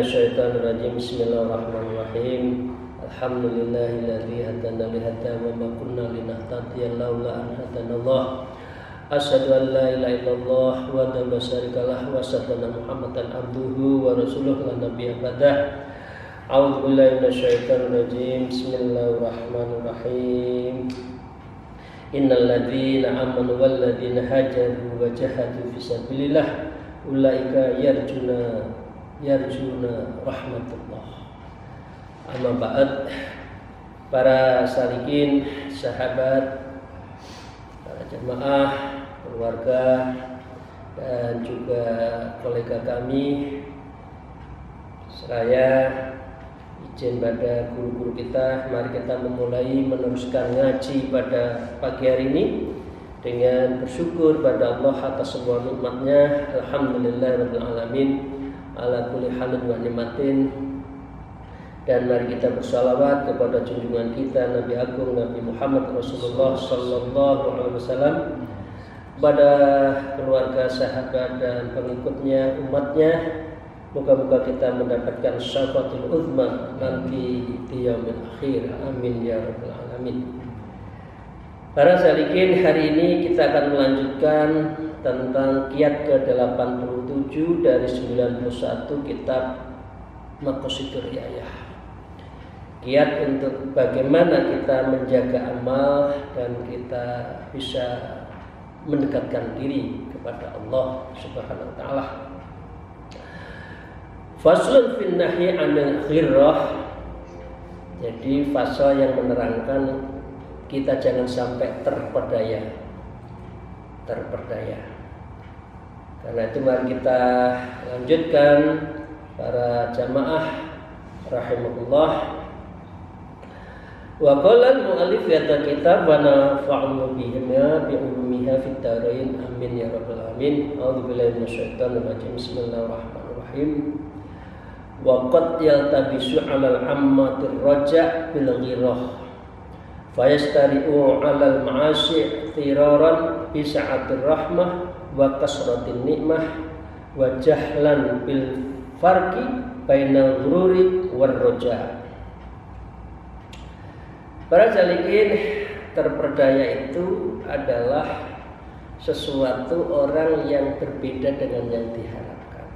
minasyaitonirrajim. Bismillahirrahmanirrahim. Alhamdulillahilladzi hadana li hadza wa ma kunna linahtadiya laula an hadanallah. Asyhadu an la ilaha illallah wa la syarikalah wa asyhadu anna Muhammadan abduhu wa rasuluhu la nabiyya ba'dah. A'udzu billahi minasyaitonirrajim. Bismillahirrahmanirrahim. Innal ladzina amanu wal ladzina hajaru wa jahadu fi sabilillah ulaika yarjuna rahmatullah. Amma ba'd. Para salikin, sahabat, para jemaah, keluarga, dan juga kolega kami, seraya izin pada guru-guru kita, mari kita memulai meneruskan ngaji pada pagi hari ini dengan bersyukur pada Allah atas semua nikmatnya. Alhamdulillahirabbil alamin ala kulli halin wa nikmatin. Dan mari kita bersalawat kepada junjungan kita Nabi Agung Nabi Muhammad Rasulullah sallallahu alaihi wasallam, pada keluarga, sahabat dan pengikutnya, umatnya. Moga-moga kita mendapatkan syafaatul uzma nanti di yaumil akhir. Amin ya rabbal alamin. Para salikin, hari ini kita akan melanjutkan tentang kiat ke-87 dari 91 kitab Maqasidur Riayah. Kiat untuk bagaimana kita menjaga amal dan kita bisa mendekatkan diri kepada Allah Subhanahu wa taala. Faslun fin nahyi 'anil ghirrah. Jadi fasal yang menerangkan kita jangan sampai terperdaya. Karena itu mari kita lanjutkan para jamaah rahimahullah. Wa qala al-mu'allif fi kitab wa nafa'u bihima bi ulumiha fid darain. Amin ya rabbal alamin. A'udzu billahi minasyaitonir rajim. Bismillahirrahmanirrahim. Wa qad yaltabisu 'alal 'ammatir raja' bil ghirrah. Fayastari'u 'alal ma'asyi' tiraran bi sa'atir rahmah wa kasratin nikmah wa jahlan bil farqi bainal ghururi war raja'. Para salikin, terperdaya itu adalah sesuatu orang yang berbeda dengan yang diharapkan.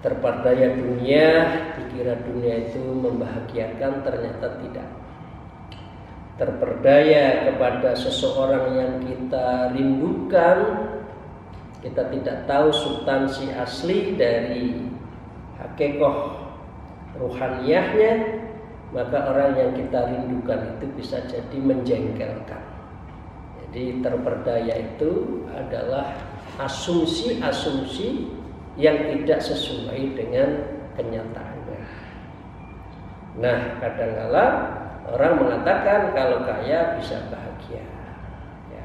Terperdaya dunia, dikira dunia itu membahagiakan, ternyata tidak. Terperdaya kepada seseorang yang kita rindukan, kita tidak tahu substansi asli dari hakikoh ruhaniyahnya, maka orang yang kita rindukan itu bisa jadi menjengkelkan. Jadi terperdaya itu adalah asumsi-asumsi yang tidak sesuai dengan kenyataannya. Nah, kadang-kala orang mengatakan kalau kaya bisa bahagia, ya.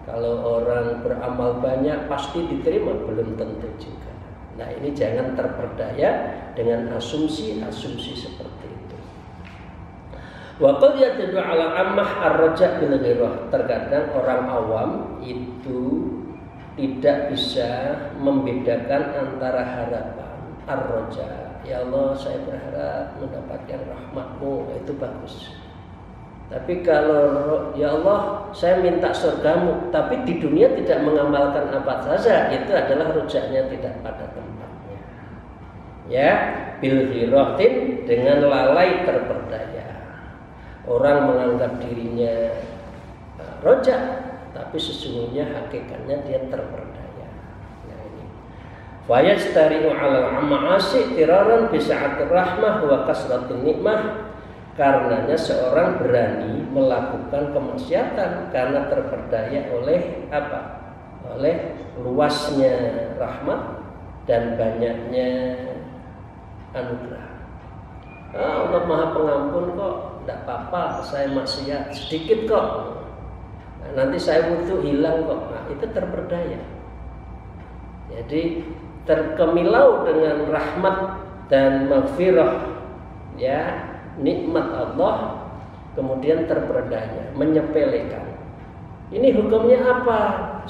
Kalau orang beramal banyak pasti diterima, belum tentu juga. Nah, ini jangan terperdaya dengan asumsi-asumsi seperti itu. Wa qad yadullu ala ammah ar-raja' bil ghirrah. Terkadang orang awam itu tidak bisa membedakan antara harapan ar-raja'. Ya Allah, saya berharap mendapatkan rahmat-Mu, itu bagus. Tapi kalau ya Allah, saya minta surgamu, tapi di dunia tidak mengamalkan apa saja, itu adalah rojaknya tidak pada tempatnya. Ya, bil ghiratin, dengan lalai terperdaya. Orang menganggap dirinya rojak, tapi sesungguhnya hakikatnya dia terperdaya. Fayastari'u 'alal ma'asi tiraran bi sa'atir rahmah wa kasratin nikmah. Karenanya seorang berani melakukan kemaksiatan karena terperdaya oleh apa? Oleh luasnya rahmat dan banyaknya anugerah. Allah Maha Pengampun kok, tidak apa-apa saya maksiat sedikit kok. Nah, nanti saya butuh hilang kok. Nah, itu terperdaya. Jadi terkemilau dengan rahmat dan maghfirah, ya, nikmat Allah, kemudian terperdaya, menyepelekan. Ini hukumnya apa?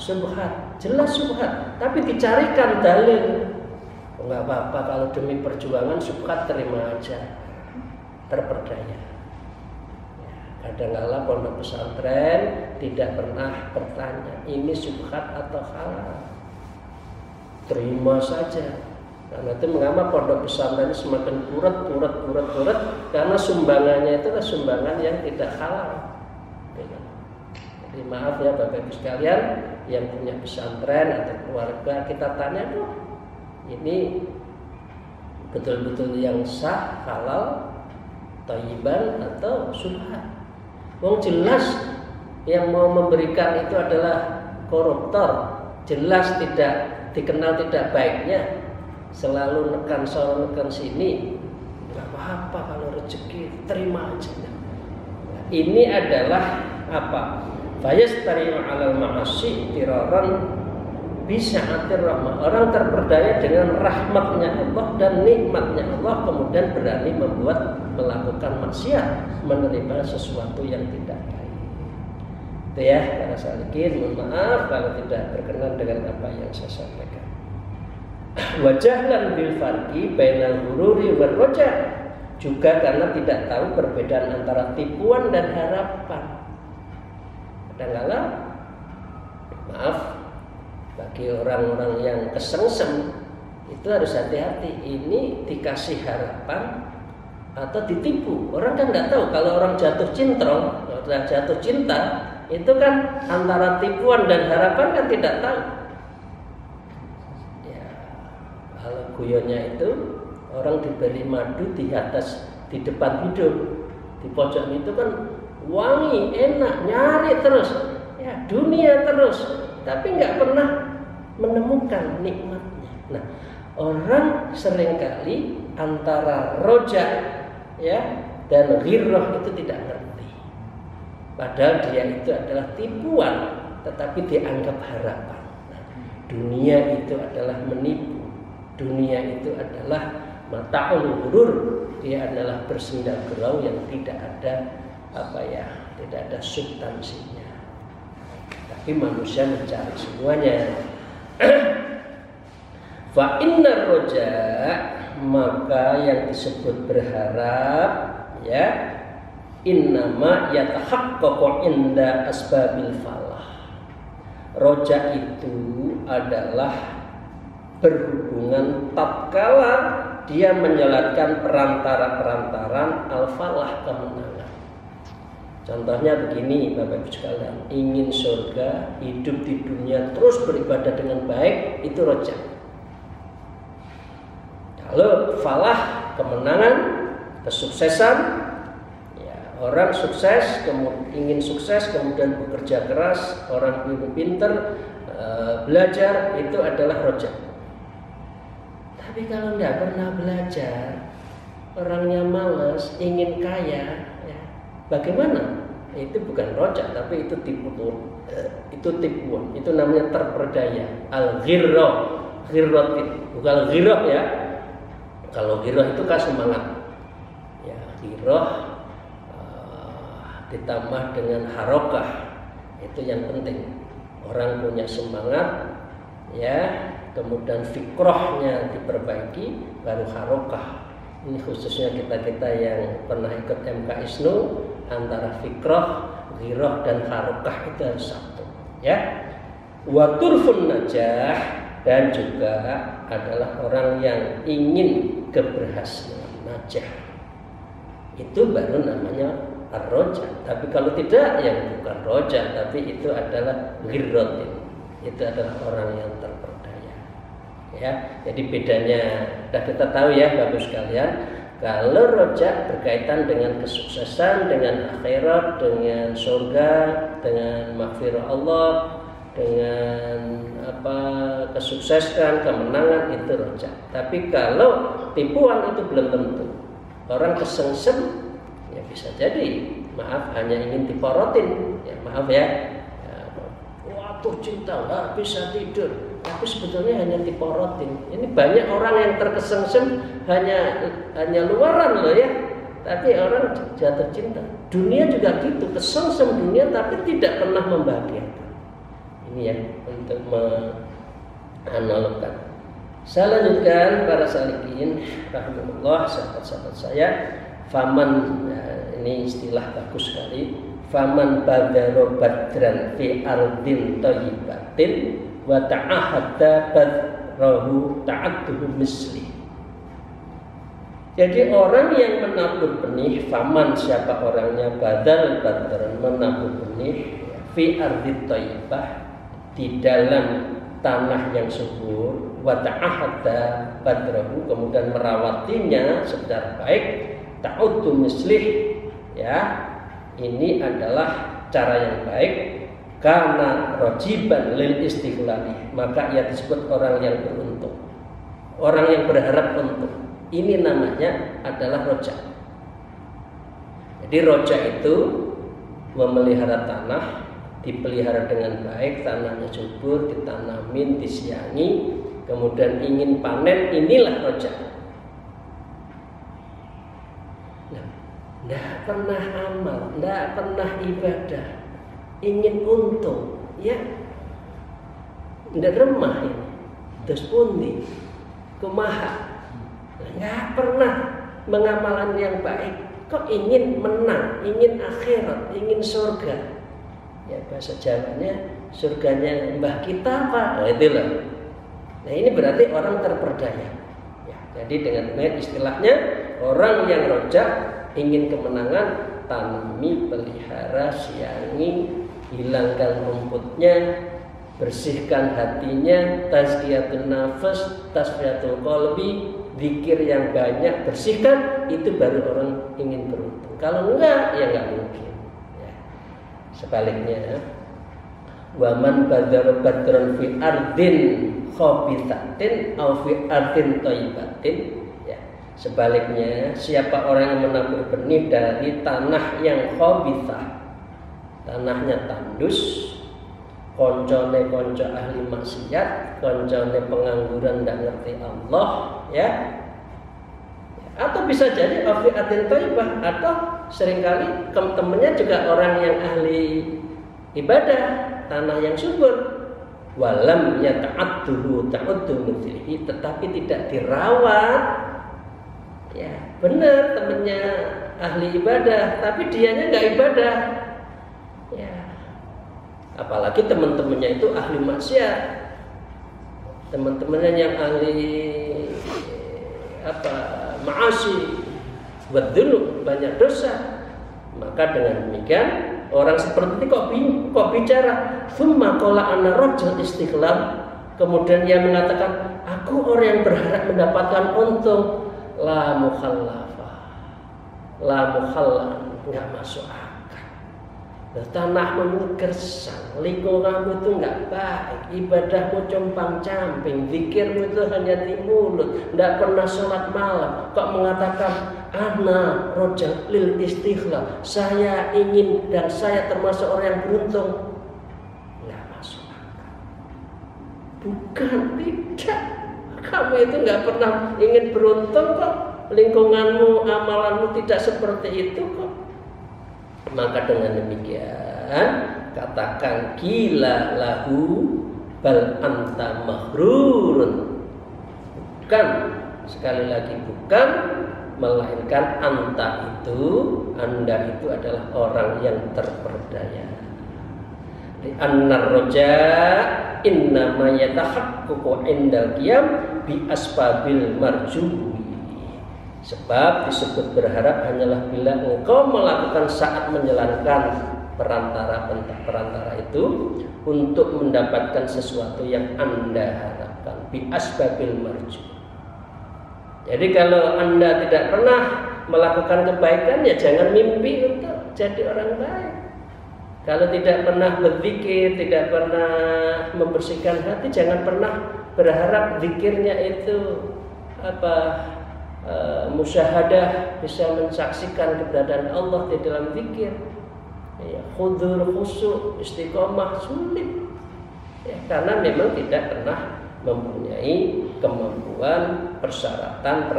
Syubhat, jelas syubhat, tapi dicarikan dalil. nggak apa-apa kalau demi perjuangan syubhat terima aja, terperdaya. Kadang-kala pondok pesantren tidak pernah bertanya ini syubhat atau halal, terima saja. Karena itu mengapa pondok pesantren semakin kurut karena sumbangannya itu adalah sumbangan yang tidak halal. Jadi maaf ya Bapak Ibu sekalian yang punya pesantren atau keluarga, kita tanya tuh ini betul-betul yang sah, halal, thayyiban atau syubhat. Wong jelas yang mau memberikan itu adalah koruptor, jelas tidak dikenal tidak baiknya, selalu nekan sono nekan sini, nggak apa-apa kalau rezeki terima aja. Ini adalah apa? Fayastari'u 'alal ma'asi tiraran bisa'atir rahmah. Orang terperdaya dengan rahmatnya Allah dan nikmatnya Allah, kemudian berani melakukan maksiat, menerima sesuatu yang tidak baik. Itu ya, para salikin, mohon maaf kalau tidak berkenan dengan apa yang saya sampaikan. Wajahlan bil farqi bainal ghururi wal roja, juga karena tidak tahu perbedaan antara tipuan dan harapan. Kadang-kala maaf bagi orang-orang yang kesengsem itu harus hati-hati, ini dikasih harapan atau ditipu. Orang kan nggak tahu kalau orang jatuh cintrong, kalau sudah jatuh cinta itu kan antara tipuan dan harapan kan tidak tahu. Ya, kalau guyonnya itu orang diberi madu di atas, di depan hidung, di pojok itu kan wangi, enak, nyari terus, ya dunia terus, tapi nggak pernah menemukan nikmatnya. Nah, orang seringkali antara roja ya dan ghirrah itu tidak ngerti. Padahal dia itu adalah tipuan, tetapi dianggap harapan. Nah, dunia itu adalah menipu, dunia itu adalah mata'ul ghurur, dia adalah bersenda gurau yang tidak ada tidak ada substansinya. Tapi manusia mencari semuanya. Fa innar roja, maka yang disebut berharap ya innama yatahaqqaqu inda asbabil falah. Roja itu adalah berhubungan tatkala dia menjalankan perantara-perantaran al-falah, kemenangan. Contohnya begini Bapak Ibu sekalian, ingin surga, hidup di dunia terus beribadah dengan baik, itu roja. Kalau falah, kemenangan, kesuksesan, ya, orang sukses, ingin sukses, kemudian bekerja keras, orang pintar, belajar, itu adalah roja. Tapi kalau tidak pernah belajar, orangnya malas, ingin kaya, ya, bagaimana? Itu bukan roja, tapi itu tipuan. Itu namanya terperdaya. Al-ghirrah, bukan ghirrah ya. Kalau ghirrah itu kan semangat. Ya, ghirrah ditambah dengan harokah, itu yang penting. Orang punya semangat, ya, kemudian fikrohnya diperbaiki, baru harokah. Ini khususnya kita yang pernah ikut MK ISNU, antara fikroh, ghirah dan harokah itu harus satu. Ya, wa turfun najah, dan juga adalah orang yang ingin keberhasilan, najah. Itu baru namanya ar-roja. Tapi kalau tidak, yang bukan roja, tapi itu adalah ghirratin. Itu adalah orang yang terperdaya. Ya, jadi bedanya sudah kita tahu ya Bapak sekalian. Kalau roja berkaitan dengan kesuksesan, dengan akhirat, dengan surga, dengan maghfirah Allah, dengan kesuksesan, kemenangan, itu roja. Tapi kalau tipuan itu belum tentu. Orang kesengsem, ya bisa jadi, maaf, hanya ingin diporotin, ya maaf ya. Waktu cinta nggak bisa tidur, tapi sebetulnya hanya diporotin. Ini banyak orang yang terkesengsem hanya luaran loh ya, tapi orang jatuh cinta. Dunia juga gitu, kesengsem dunia tapi tidak pernah membahagiakan. Ini ya untuk menganalogkan. Saya lanjutkan para salikin rahimahullah, sahabat-sahabat saya. Faman, ini istilah bagus sekali. Faman badaro badran fi ardin thayyibatin wa ta'ahada badrahu ta'adduhu misli. Jadi orang yang menabur benih, faman siapa orangnya, badal badran menabur benih fi ardin thayyibah di dalam tanah yang subur, wa ta'ahada badrahu kemudian merawatinya secara baik, ta'uddu mislih, ya ini adalah cara yang baik, karena rojiban lil istighlali, maka ia disebut orang yang beruntung, orang yang berharap untung. Ini namanya adalah roja. Jadi roja itu memelihara tanah, dipelihara dengan baik, tanahnya subur, ditanamin, disiangi, kemudian ingin panen, inilah roja. Tidak pernah amal, tidak pernah ibadah, ingin untung, ya tidak remah ini, terus pundi, kumaha, nggak pernah mengamalkan yang baik, kok ingin menang, ingin akhirat, ingin surga. Ya bahasa Jawanya surganya mbah kita apa? Nah, itulah. Nah ini berarti orang terperdaya. Ya, jadi dengan istilahnya orang yang rojak, ingin kemenangan, tanami, pelihara, siangi, hilangkan rumputnya, bersihkan hatinya, tazkiyatun nafas, tasfiyatul qalbi, zikir yang banyak, bersihkan, itu baru orang ingin beruntung. Kalau enggak, ya enggak mungkin. Sebaliknya, waman badar badran fi ardin khabithatin aw fi ardin thayyibatin, ya. Sebaliknya, siapa orang yang menabur benih dari tanah yang khabithah, tanahnya tandus, koncone konco ahli maksiat, koncone pengangguran dan ngerti Allah, ya. Atau bisa jadi afi ardin thayyibah, atau seringkali temennya juga orang yang ahli ibadah, tanah yang subur, walam yata'adduhu ta'uddu mithlihi, tetapi tidak dirawat. Ya benar, temennya ahli ibadah tapi dianya nggak ibadah, ya apalagi teman-temannya itu ahli maksiat, teman-temannya yang ahli ma'asi, wadzunub, banyak dosa, maka dengan demikian orang seperti ini kok bicara thumma qala ana rajul istiqlal, kemudian dia mengatakan aku orang yang berharap mendapatkan untung, la mukhallafah, la mukhallan, enggak masuk akal. Tanahmu gersang, lingkunganmu itu enggak baik, ibadahmu compang-camping, zikirmu itu hanya di mulut, enggak pernah sholat malam, kok mengatakan ana roja lil istighlal, saya ingin dan saya termasuk orang yang beruntung, enggak masuk akal. Bukan, tidak, kamu itu enggak pernah ingin beruntung kok, lingkunganmu, amalanmu tidak seperti itu kok. Maka dengan demikian katakan gila lahu bal anta mahrurun, bukan, sekali lagi bukan, melainkan anta itu, anda itu adalah orang yang terperdaya. Di annar roja innama yatahaqqaqu indal qiyam bi asbabil marjuwi. Sebab disebut berharap hanyalah bila engkau melakukan saat menjalankan perantara itu untuk mendapatkan sesuatu yang anda harapkan, bi asbabil marju. Jadi kalau anda tidak pernah melakukan kebaikan, ya jangan mimpi untuk jadi orang baik. Kalau tidak pernah berzikir, tidak pernah membersihkan hati, jangan pernah berharap zikirnya itu musyahadah, bisa mensaksikan keberadaan Allah di dalam zikir. Ya, khudur, khusyuk, istiqomah sulit. Ya, karena memang tidak pernah mempunyai kemampuan, persyaratan,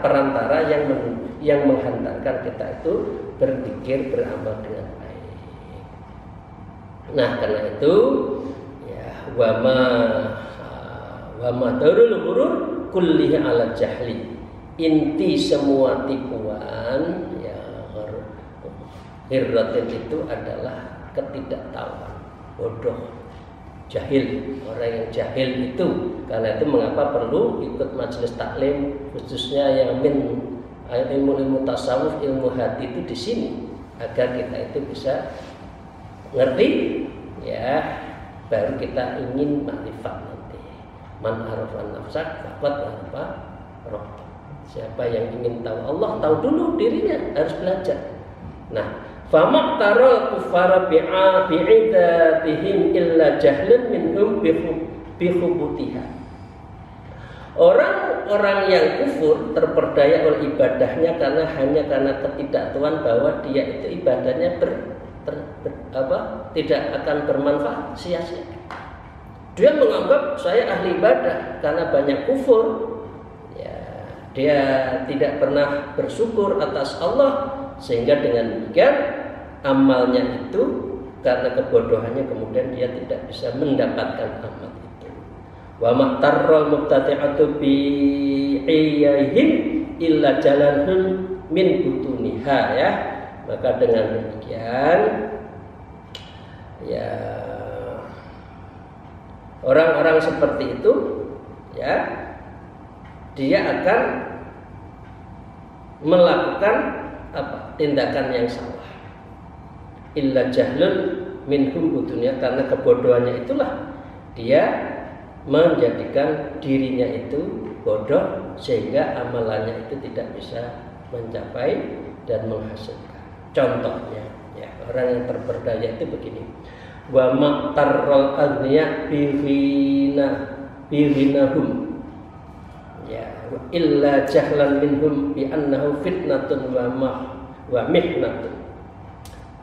perantara yang menghantarkan kita itu berzikir, beramal dengan baik. Wa madarul ghurur kullihi ala jahli. Inti semua tipuan ya ghirratin itu adalah ketidaktahuan, bodoh, jahil. Orang yang jahil itu, karena itu mengapa perlu ikut majelis taklim, khususnya yang ilmu tasawuf, ilmu hati itu di sini, agar kita itu bisa ngerti ya, baru kita ingin makrifat nanti. Man arafan nafsak faqad arafa rabbah. Siapa yang ingin tahu Allah, tahu dulu dirinya, harus belajar. Nah, famaqtaral kuffara bi'idatihim illa jahlan minhum bihubutiha. Orang-orang yang kufur terperdaya oleh ibadahnya hanya karena ketidaktahuan bahwa dia itu ibadahnya tidak akan bermanfaat, sia-sia. Dia menganggap saya ahli ibadah karena banyak kufur. Dia tidak pernah bersyukur atas Allah, sehingga dengan demikian amalnya itu karena kebodohannya kemudian dia tidak bisa mendapatkan amal itu. Wa maqtarral mubtadi'atu bi'iyahim illa jalanhum min butuniha ya. Maka dengan demikian ya orang-orang seperti itu ya, dia akan melakukan tindakan yang salah. Illa jahlun minhum butunya, karena kebodohannya itulah dia menjadikan dirinya itu bodoh sehingga amalannya itu tidak bisa mencapai dan menghasilkan. Contohnya ya, orang yang terperdaya itu begini. Wa maqtarral aghniya bihinahum ya illa jahlan minhum bi annahu fitnatun wa mihnatun.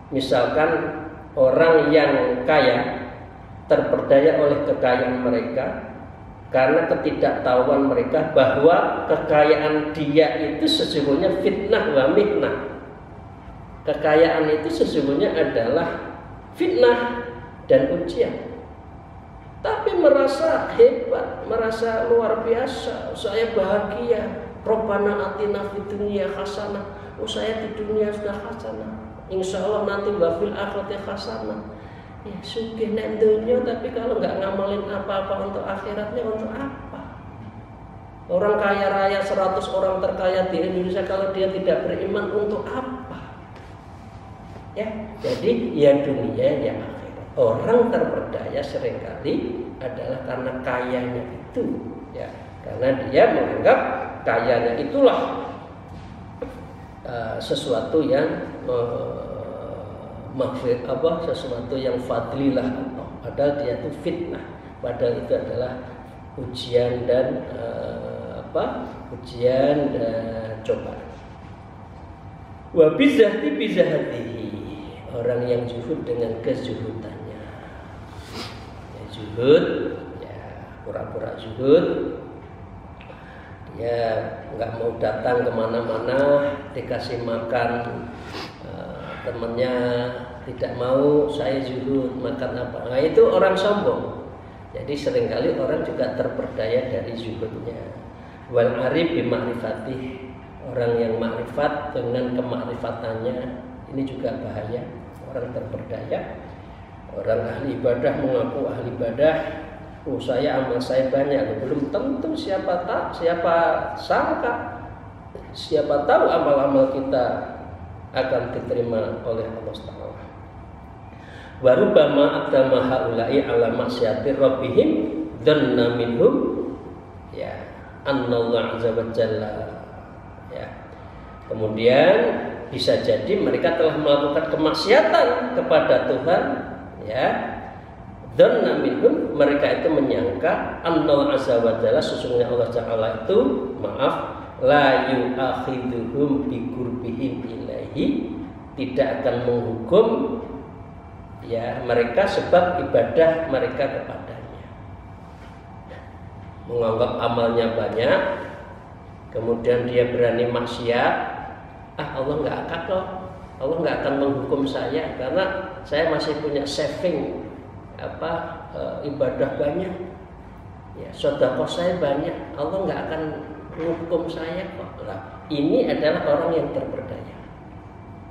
Misalkan orang yang kaya terperdaya oleh kekayaan mereka karena ketidaktahuan mereka bahwa kekayaan dia itu sesungguhnya fitnah wa mihnah. Kekayaan itu sesungguhnya adalah fitnah dan ujian. Tapi merasa hebat, merasa luar biasa, saya bahagia. Rabbana atina fid dunya hasanah. Oh, saya di dunia sudah hasanah. Insya Allah nanti wa fil akhirati hasanah. Ya sugih nek dunya, tapi kalau nggak ngamalin apa-apa untuk akhiratnya, untuk apa? Orang kaya raya 100 orang terkaya di Indonesia, kalau dia tidak beriman, untuk apa? Ya, jadi ya dunia ya akhirat. Orang terperdaya seringkali adalah karena kayanya itu, ya, karena dia menganggap kayanya itulah sesuatu yang sesuatu yang fadlilah Allah. Padahal dia itu fitnah. Padahal itu adalah ujian dan ujian dan cobaan. Wa bizahatihi, orang yang zuhud dengan kezuhudannya. Zuhud, ya pura-pura zuhud, ya nggak mau datang kemana-mana, dikasih makan temennya tidak mau, saya zuhud, makan apa? Nah itu orang sombong. Jadi seringkali orang juga terperdaya dari zuhudnya. Wal arif bi ma'rifatih, orang yang makrifat dengan kemakrifatannya, ini juga bahaya. Orang terperdaya, orang ahli ibadah mengaku ahli ibadah, oh saya amal saya banyak, belum tentu siapa sangka, siapa tahu amal-amal kita akan diterima oleh Allah Taala. Wa rubbama aqdama haula'i ala maksiati rabbihim dhanna minhum ya annallahu azza wa jalla ya. Kemudian bisa jadi mereka telah melakukan kemaksiatan kepada Tuhan ya. Dhanna minhum, mereka itu menyangka annallahu azza wa jalla, sesungguhnya Allah Taala itu la yu'akhiduhum bi qurbihim ilaihi, tidak akan menghukum ya mereka sebab ibadah mereka kepadanya. Menganggap amalnya banyak, kemudian dia berani maksiat, Allah nggak akan loh, Allah nggak akan menghukum saya karena saya masih punya saving ibadah banyak. Ya, sedekah saya banyak, Allah nggak akan menghukum saya kok. Lah, ini adalah orang yang terperdaya,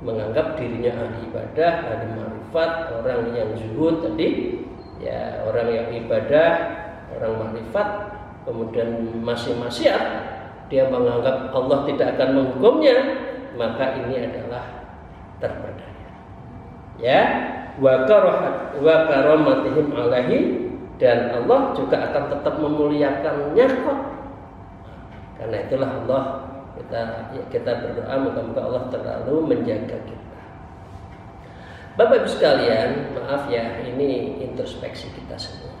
menganggap dirinya ahli ibadah, ahli ma'rifat, orang yang zuhud tadi, ya orang yang ibadah, orang ma'rifat, kemudian masih maksiat, dia menganggap Allah tidak akan menghukumnya, maka ini adalah terperdaya. Ya, wa karamatihim alaihi, dan Allah juga akan tetap memuliakannya kok. Karena itulah Allah kita berdoa moga-moga Allah terlalu menjaga kita. Bapak Ibu sekalian, maaf ya, ini introspeksi kita semua.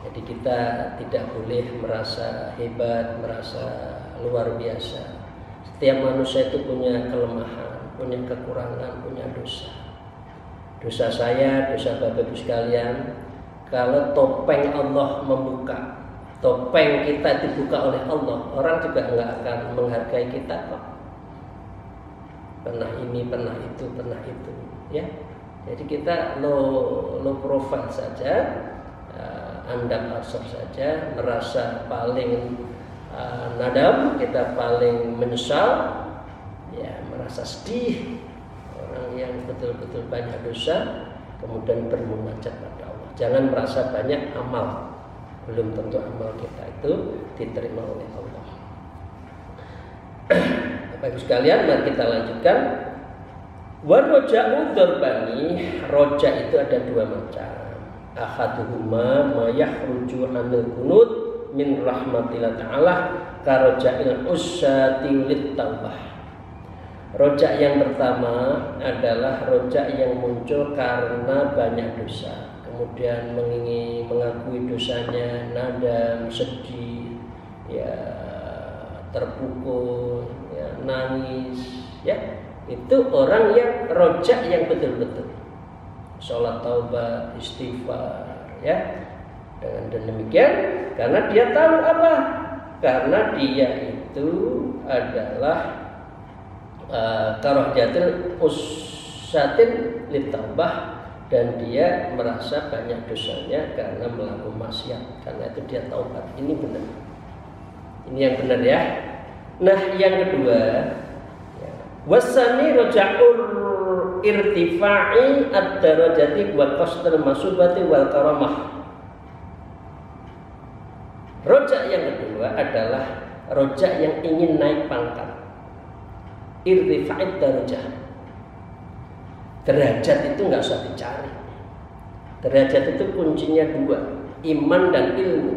Jadi kita tidak boleh merasa hebat, merasa luar biasa. Setiap manusia itu punya kelemahan, punya kekurangan, punya dosa. Dosa saya, dosa Bapak Ibu sekalian, kalau topeng Allah membuka, topeng kita dibuka oleh Allah, orang juga nggak akan menghargai kita kok. Pernah ini, pernah itu, ya. Jadi kita low profile saja, andam asor saja, merasa paling nadam, kita paling menyesal, ya, merasa sedih. Orang yang betul-betul banyak dosa, kemudian bermunajat pada Allah. Jangan merasa banyak amal. Belum tentu amal kita itu diterima oleh Allah. Bapak Ibu sekalian, mari kita lanjutkan. Waroja'u dzarbani, roja itu ada dua macam. Ahaduhuma ma yahruju anil qunut min rahmatillah ta'ala karoja'il usyati lit taubah. Rojak yang pertama adalah rojak yang muncul karena banyak dosa, kemudian mengakui dosanya, nadam, sedih, ya, terpukul, ya, nangis, ya, itu orang yang rojak yang betul-betul sholat taubat, istighfar, ya. Dengan demikian, karena dia tahu apa? Karena dia itu adalah karojatil usyatin litaubah, dan dia merasa banyak dosanya karena melakukan maksiat. Karena itu dia taubat. Ini benar. Ini yang benar ya. Nah, yang kedua, ya, wasani roja'ul irtifa'i ad-darajati wa qasdul masubati wal karamah. Rojak yang kedua adalah rojak yang ingin naik pangkat. Irtifa'id darajah. Derajat itu nggak usah dicari. Derajat itu kuncinya dua, iman dan ilmu.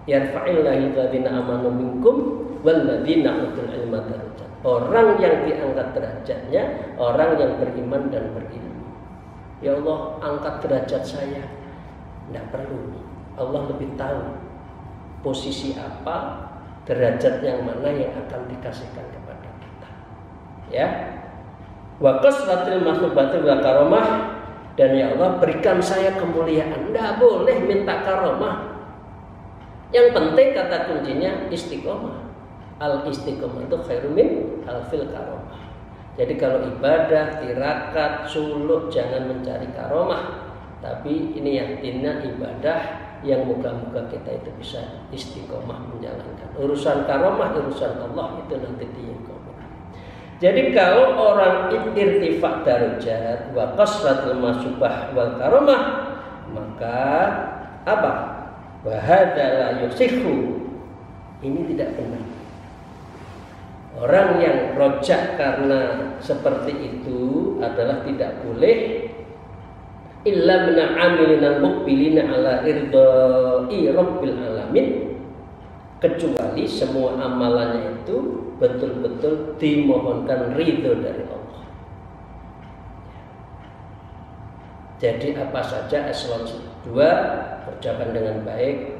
Yarfa'illahu alladzina amanu minkum walladzina utul ilma darajat. Orang yang diangkat derajatnya orang yang beriman dan berilmu. Ya Allah, angkat derajat saya. Tidak perlu. Allah lebih tahu posisi apa, derajat yang mana yang akan dikasihkan kepada kita. Ya. Wa qasratil mahlubatil wa karamah, dan ya Allah berikan saya kemuliaan. Tidak boleh minta karamah. Yang penting kata kuncinya istiqomah. Al istiqomah itu khairum min alfil karamah. Jadi kalau ibadah, tirakat, suluk, jangan mencari karamah. Tapi ini yakinnya ibadah yang moga-moga kita itu bisa istiqomah menjalankan. Urusan karamah, urusan Allah itu nanti diiqomah. Jadi kalau orang irtifak darajat wa qasratul masubah wal karamah, maka apa? Wa hadza la yusihu. Ini tidak benar. Orang yang rojak karena seperti itu adalah tidak boleh illa min amilina muqbilina ala irdai rabbil alamin, kecuali semua amalannya itu betul-betul dimohonkan ridho dari Allah. Jadi apa saja eselon 2 kerjakan dengan baik,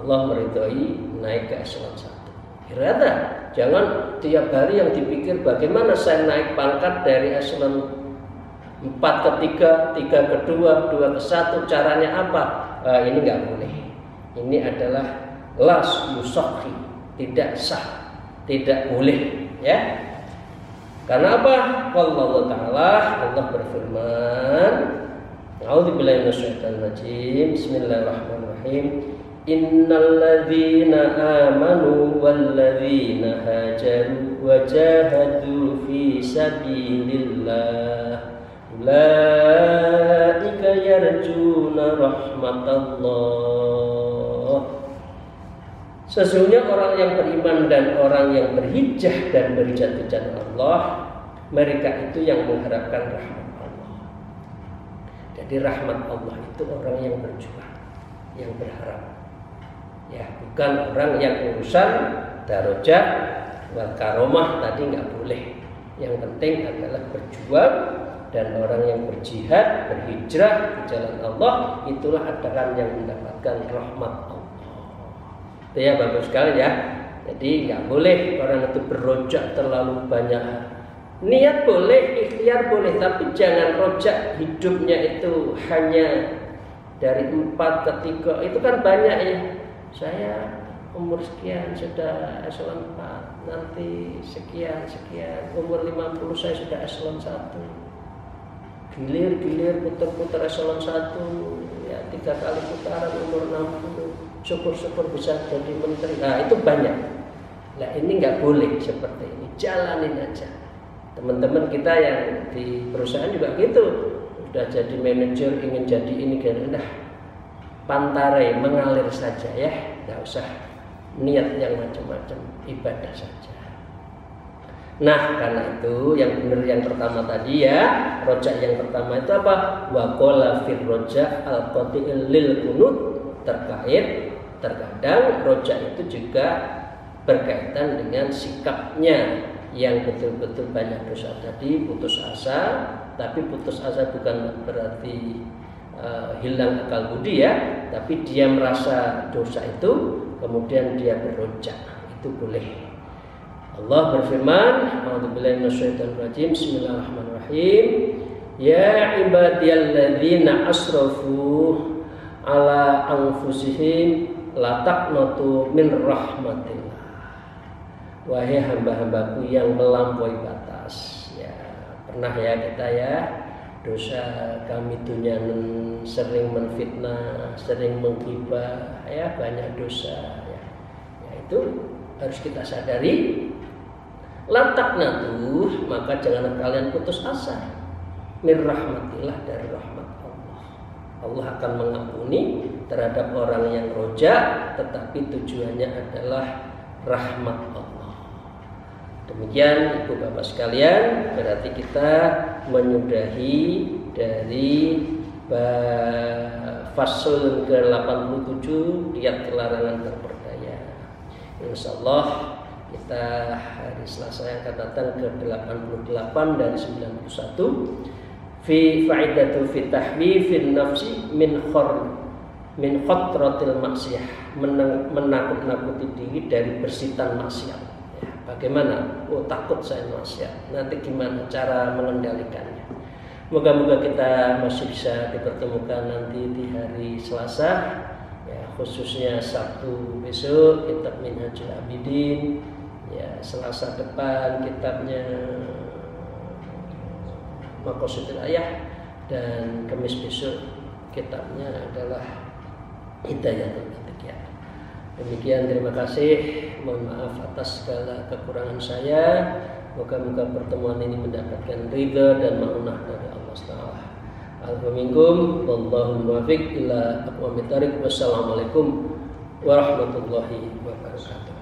Allah meridhoi, naik ke eselon 1. Kira-kira jangan tiap hari yang dipikir bagaimana saya naik pangkat dari eselon 4 ke 3, 3 ke 2, 2 ke 1, caranya apa? Ini nggak boleh. Ini adalah las yusakhi, tidak sah, tidak boleh, ya. Karena apa? Wallahu ta'ala, Allah berfirman, A'udzubillahi minasyaitonir rajim. Bismillahirrahmanirrahim. Innal ladzina amanu wal ladzina hajaru wa jahadu fi sabilillah ulaika yarjuna rahmatallah. Sesungguhnya orang yang beriman dan orang yang berhijrah dan berjihad di jalan Allah, mereka itu yang mengharapkan rahmat Allah. Jadi rahmat Allah itu orang yang berjuang, yang berharap. Ya, bukan orang yang urusan darajat wal karomah tadi nggak boleh. Yang penting adalah berjuang, dan orang yang berjihad, berhijrah di jalan Allah, itulah adalah yang mendapatkan rahmat Allah. Itu ya, bagus sekali ya. Jadi nggak boleh orang itu berojak terlalu banyak. Niat boleh, ikhtiar boleh, tapi jangan rojak hidupnya itu hanya dari 4 ke 3. Itu kan banyak ya. Saya umur sekian sudah eselon 4, nanti sekian, umur 50 saya sudah eselon 1. Gilir putar eselon 1, ya 3 kali putaran umur 60, syukur-syukur bisa jadi menteri. Nah itu banyak. Nah ini nggak boleh seperti ini, jalanin aja. Teman-teman kita yang di perusahaan juga gitu, udah jadi manajer ingin jadi ini kan, udah pantarai mengalir saja ya, nggak usah niat yang macam-macam, ibadah saja. Nah karena itu yang benar yang pertama tadi ya, rojak yang pertama itu apa? Wa qala fir rojak al qati'il lil kunut, terkadang rojak itu juga berkaitan dengan sikapnya yang betul-betul banyak dosa tadi, putus asa. Tapi putus asa bukan berarti hilang akal budi ya, tapi dia merasa dosa itu kemudian dia berrojak, itu boleh. Allah berfirman, A'udzubillahi minasyaitonir rajim. Bismillahirrahmanirrahim. Ya ibadiyalladzina asrafu ala anfusihim la taqnatu min rahmatillah. Wahai hamba-hambaku yang melampaui batas. Ya, pernah ya kita ya dosa kami dunyanen, sering menfitnah, sering menghibah, ya banyak dosa ya. Ya itu harus kita sadari. Lantaknatu, maka janganlah kalian putus asa min rahmatillah, dari rahmat Allah. Allah akan mengampuni terhadap orang yang rojak, tetapi tujuannya adalah rahmat Allah. Demikian Ibu Bapak sekalian, berarti kita menyudahi dari fasal ke-87 kiat kelarangan terperdaya. Insyaallah kita hari Selasa yang akan datang ke-88 dari 91. Fi faidatu fi tahwifin nafsi min khatratil maksiyah, menakut-nakuti diri dari bersitan maksiat. Bagaimana? Oh takut saya maksiat. Nanti gimana cara mengendalikannya? Moga-moga kita masih bisa dipertemukan nanti di hari Selasa, ya khususnya Sabtu besok kitab Minhajul Abidin, ya Selasa depan kitabnya Maqasidul Ayah, dan Kamis besok kitabnya adalah Hidayatul Atqiya. Demikian, terima kasih. Mohon maaf atas segala kekurangan saya. Moga-moga pertemuan ini mendapatkan ridha dan maunah dari Allah Taala. Alhamdulillah, wallahu muwaffiq ila aqwamit thariq. Wassalamualaikum warahmatullahi wabarakatuh.